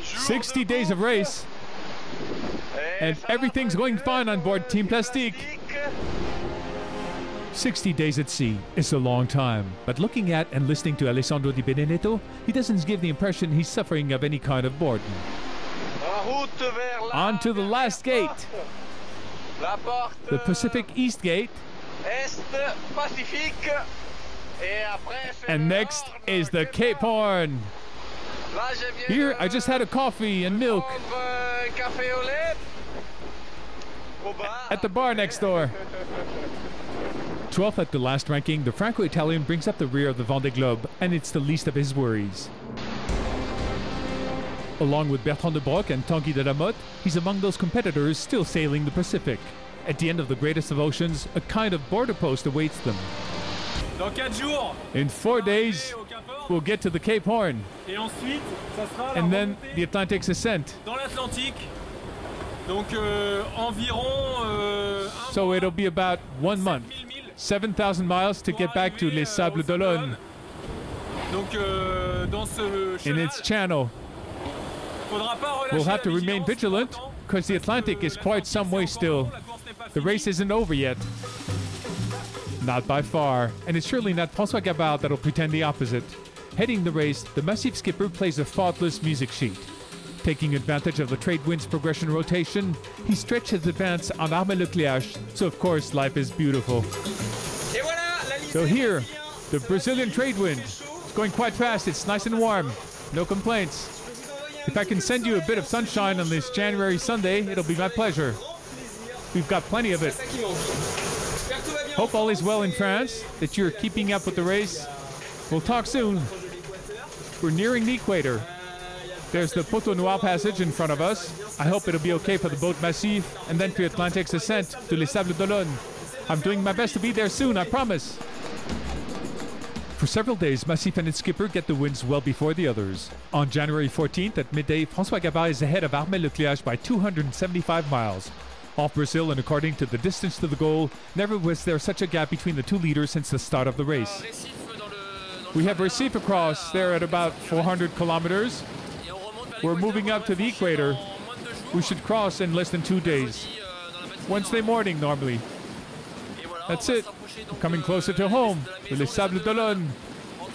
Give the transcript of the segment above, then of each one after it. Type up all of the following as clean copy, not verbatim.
60 days of race, and everything's going fine on board Team Plastique. 60 days at sea is a long time, but looking at and listening to Alessandro Di Benedetto, he doesn't give the impression he's suffering of any kind of boredom. On to the last gate, the Pacific East Gate, and next is the Cape Horn. Here, I just had a coffee and milk at the bar next door. 12th at the last ranking, the Franco-Italian brings up the rear of the Vendée Globe, and it's the least of his worries. Along with Bertrand de Broc and Tanguy de la Motte, he's among those competitors still sailing the Pacific. At the end of the greatest of oceans, a kind of border post awaits them. In 4 days, we'll get to the Cape Horn, and then the Atlantic's ascent. So it'll be about 1 month, 7,000 miles to get back to Les Sables d'Olonne in its channel. We'll have to remain vigilant because the Atlantic is quite some way still. The race isn't over yet. Not by far, and it's surely not François Gabard that'll pretend the opposite. Heading the race, the Massif skipper plays a faultless music sheet. Taking advantage of the trade wind's progression rotation, he stretched his advance on Armel le Cléac'h, so of course life is beautiful. So here, the Brazilian trade wind. It's going quite fast, it's nice and warm, no complaints. If I can send you a bit of sunshine on this January Sunday, it'll be my pleasure. We've got plenty of it. Hope all is well in France, that you're keeping up with the race. We'll talk soon. We're nearing the equator. There's the Poteau Noir passage in front of us. I hope it'll be okay for the boat Massif, and then for Atlantic's ascent to Les Sables d'Olonne. I'm doing my best to be there soon, I promise. For several days, Massif and its skipper get the winds well before the others. On January 14th at midday, François Gabard is ahead of Armel le Cléac'h by 275 miles. Off Brazil, and according to the distance to the goal, never was there such a gap between the two leaders since the start of the race. We have Recife across there at about 400 kilometers. We're moving up to the equator. We should cross in less than 2 days. Wednesday morning, normally. That's it. We're coming closer to home, to Les Sables d'Olonne,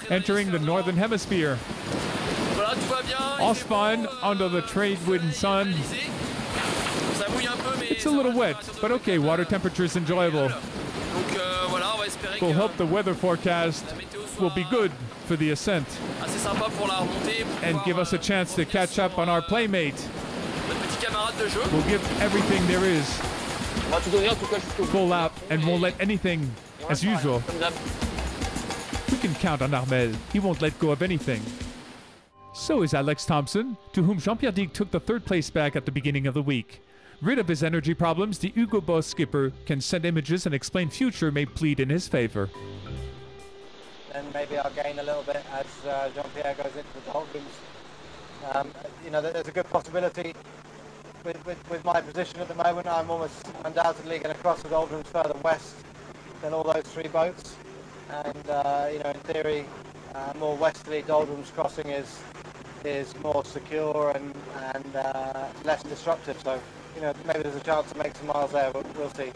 entering the northern hemisphere. All's fine under the trade wind sun. It's a little wet, but okay, water temperature is enjoyable. We'll hope the weather forecast will be good for the ascent and give us a chance to catch up on our playmate. We'll give everything there is. Full out and won't let anything, as usual. We can count on Armel. He won't let go of anything. So is Alex Thompson, to whom Jean-Pierre Digue took the 3rd place back at the beginning of the week. Rid of his energy problems, the Hugo Boss skipper can send images and explain future may plead in his favor. Then maybe I'll gain a little bit as Jean-Pierre goes into the doldrums. You know, there's a good possibility with my position at the moment. I'm almost undoubtedly going to cross the doldrums further west than all those 3 boats. And, you know, in theory, more westerly doldrums crossing is more secure and less disruptive. So, you know, maybe there's a chance to make some miles there, but we'll see.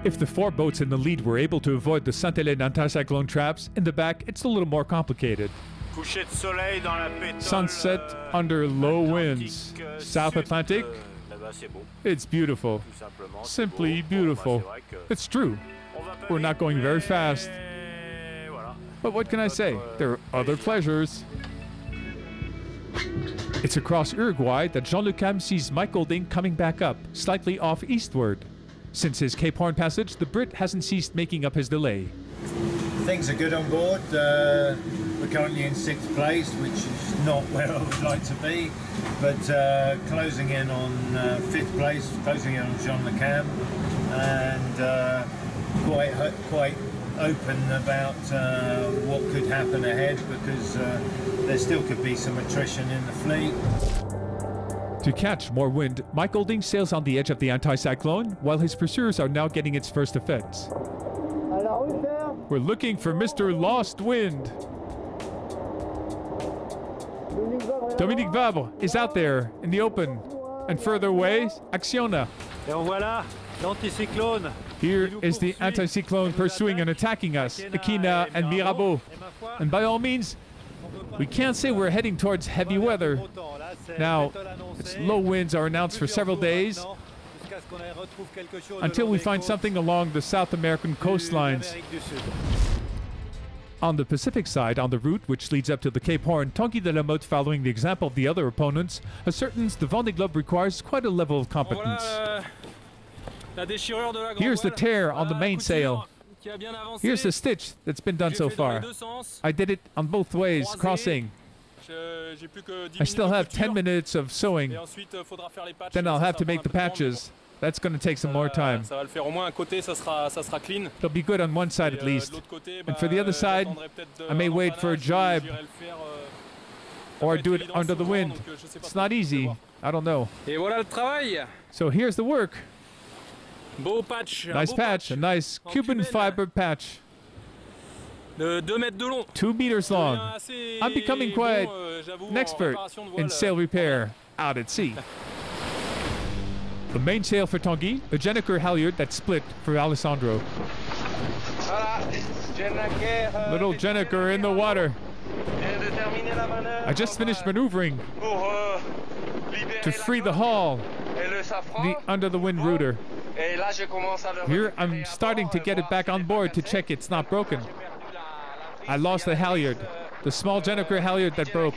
If the 4 boats in the lead were able to avoid the Sainte-Hélène anticyclone traps, in the back it's a little more complicated. Sunset under low winds. South Atlantic, it's beautiful. Simply beautiful. It's true. We're not going very fast. But what can I say? There are other pleasures. It's across Uruguay that Jean-Luc Ham sees Mike Golding coming back up, slightly off eastward. Since his Cape Horn passage, the Brit hasn't ceased making up his delay. Things are good on board. We're currently in 6th place, which is not where I would like to be, but closing in on 5th place, closing in on Jean-Luc Ham, and quite open about what could happen ahead, because there still could be some attrition in the fleet. To catch more wind, Mike Golding sails on the edge of the anticyclone, while his pursuers are now getting its first effects. We're looking for Mr. Lost Wind. Dominique Vabre is out there in the open. And further away, Acciona. Et en voilà, l'anticyclone. Here is the anticyclone pursuing and attacking us, Equina and Mirabeau. And by all means, we can't say we're heading towards heavy weather. Now, its low winds are announced for several days until we find something along the South American coastlines. On the Pacific side, on the route which leads up to the Cape Horn, Tanguy de la Motte, following the example of the other opponents, ascertains the Vendée Globe requires quite a level of competence. Here's the tear on the mainsail. Here's the stitch that's been done so far. I did it on both ways, crossing. I still have 10 minutes of sewing. Then I'll have to make the patches. That's going to take some more time. It'll be good on one side at least. And for the other side, I may wait for a jibe or do it under the wind. It's not easy. I don't know. So here's the work. Nice patch, a nice Cuban fiber patch. 2 meters long. I'm becoming quite an expert in sail repair out at sea. The mainsail for Tanguy, a Jenneker halyard that split for Alessandro. Little Jenneker in the water. I just finished maneuvering to free the hull, under the wind rudder. Here I'm starting to get it back on board to check it's not broken. I lost the halyard, the small Jenneker halyard that broke.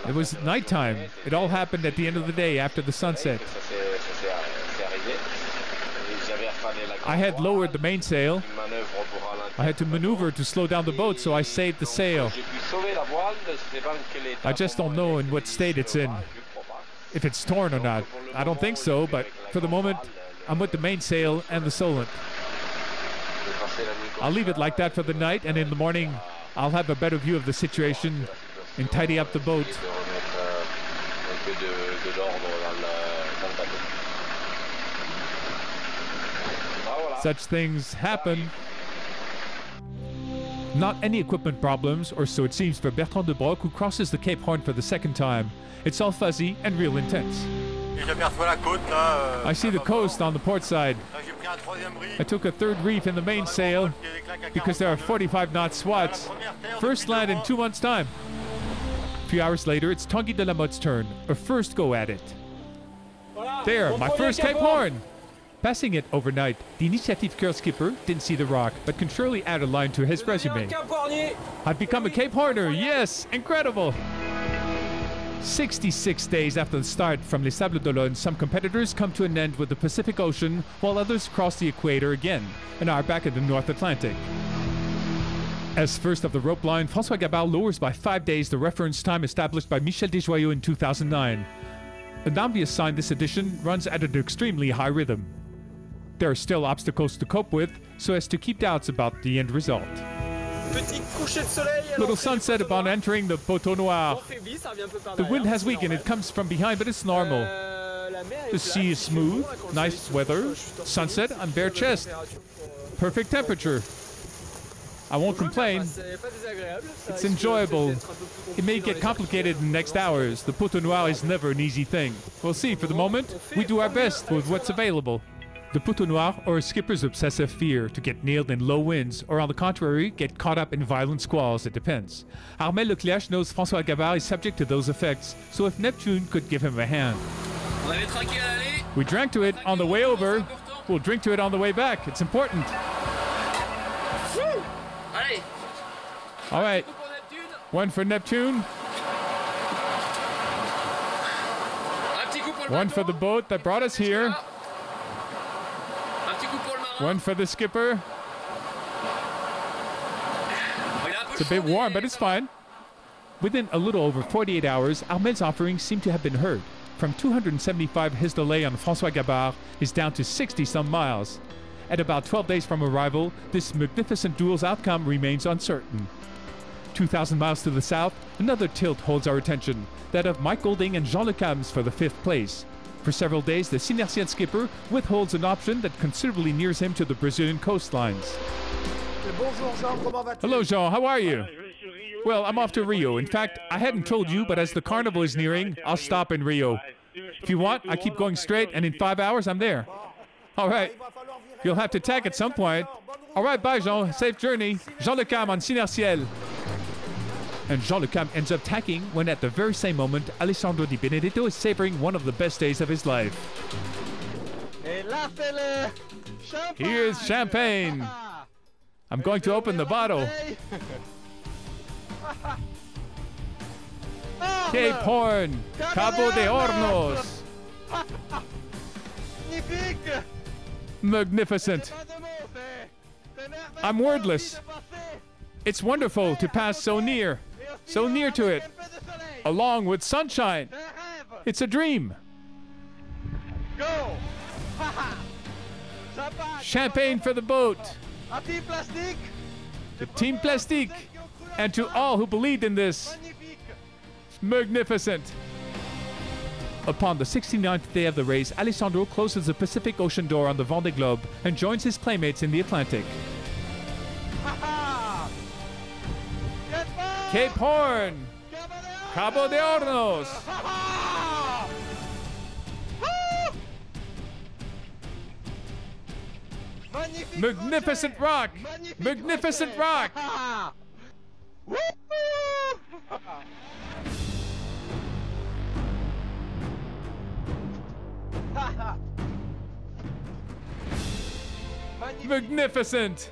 It was nighttime. It all happened at the end of the day after the sunset. I had lowered the mainsail. I had to maneuver to slow down the boat, so I saved the sail. I just don't know in what state it's in, if it's torn or not. I don't think so, but for the moment, I'm with the mainsail and the Solent. I'll leave it like that for the night, and in the morning, I'll have a better view of the situation and tidy up the boat. Such things happen. Not any equipment problems, or so it seems for Bertrand de Broc, who crosses the Cape Horn for the second time. It's all fuzzy and real intense. I see the coast on the port side. I took a third reef in the mainsail because there are 45-knot swats. First land in 2 months' time. A few hours later, it's Tanguy de la Motte's turn, a first go at it. There, my first Cape Horn! Passing it overnight, the Initiative Cœur skipper didn't see the rock, but can surely add a line to his resume. I've become a Cape Horner, yes! Incredible! 66 days after the start from Les Sables d'Olonne, some competitors come to an end with the Pacific Ocean, while others cross the equator again, and are back in the North Atlantic. As first of the rope line, François Gabard lowers by 5 days the reference time established by Michel Desjoyaux in 2009. An obvious sign this edition runs at an extremely high rhythm. There are still obstacles to cope with, so as to keep doubts about the end result. Little sunset upon entering the Poteau Noir. The wind has weakened, it comes from behind, but it's normal. The sea is smooth, nice weather, sunset on bare chest. Perfect temperature. I won't complain. It's enjoyable. It may get complicated in the next hours. The Poteau Noir is never an easy thing. We'll see. For the moment, we do our best with what's available. The Poteau Noir, or a skipper's obsessive fear to get nailed in low winds, or on the contrary, get caught up in violent squalls, it depends. Armel Le Cléac'h knows François Gabard is subject to those effects, so if Neptune could give him a hand. We drank to it on the way over, we'll drink to it on the way back. It's important. All right, one for Neptune. One for the boat that brought us here. One for the skipper. It's a bit warm, but it's fine. Within a little over 48 hours, Armel's offerings seem to have been heard. From 275 his delay on François Gabard is down to 60-some miles. At about 12 days from arrival, this magnificent duel's outcome remains uncertain. 2,000 miles to the south, another tilt holds our attention, that of Mike Golding and Jean Le Cams for the 5th place. For several days, the Sinertian skipper withholds an option that considerably nears him to the Brazilian coastlines. Hello, Jean. How are you? Well, I'm off to Rio. In fact, I hadn't told you, but as the carnival is nearing, I'll stop in Rio. If you want, I keep going straight, and in 5 hours, I'm there. All right. You'll have to tack at some point. All right, bye, Jean. Safe journey. Jean Le Cam on Sinerciel. And Jean Le Cam ends up tacking when at the very same moment, Alessandro Di Benedetto is savoring one of the best days of his life. Here's champagne. I'm going to open the bottle. Cape Horn, Cabo de Hornos. Magnificent. I'm wordless. It's wonderful to pass so near to it, along with sunshine. It's a dream. Champagne for the boat. To Team Plastique, and to all who believed in this. Magnificent. Upon the 69th day of the race, Alessandro closes the Pacific Ocean door on the Vendée Globe and joins his playmates in the Atlantic. Cape Horn, Cabo de Hornos. Magnificent rock! Magnificent rock! Magnificent!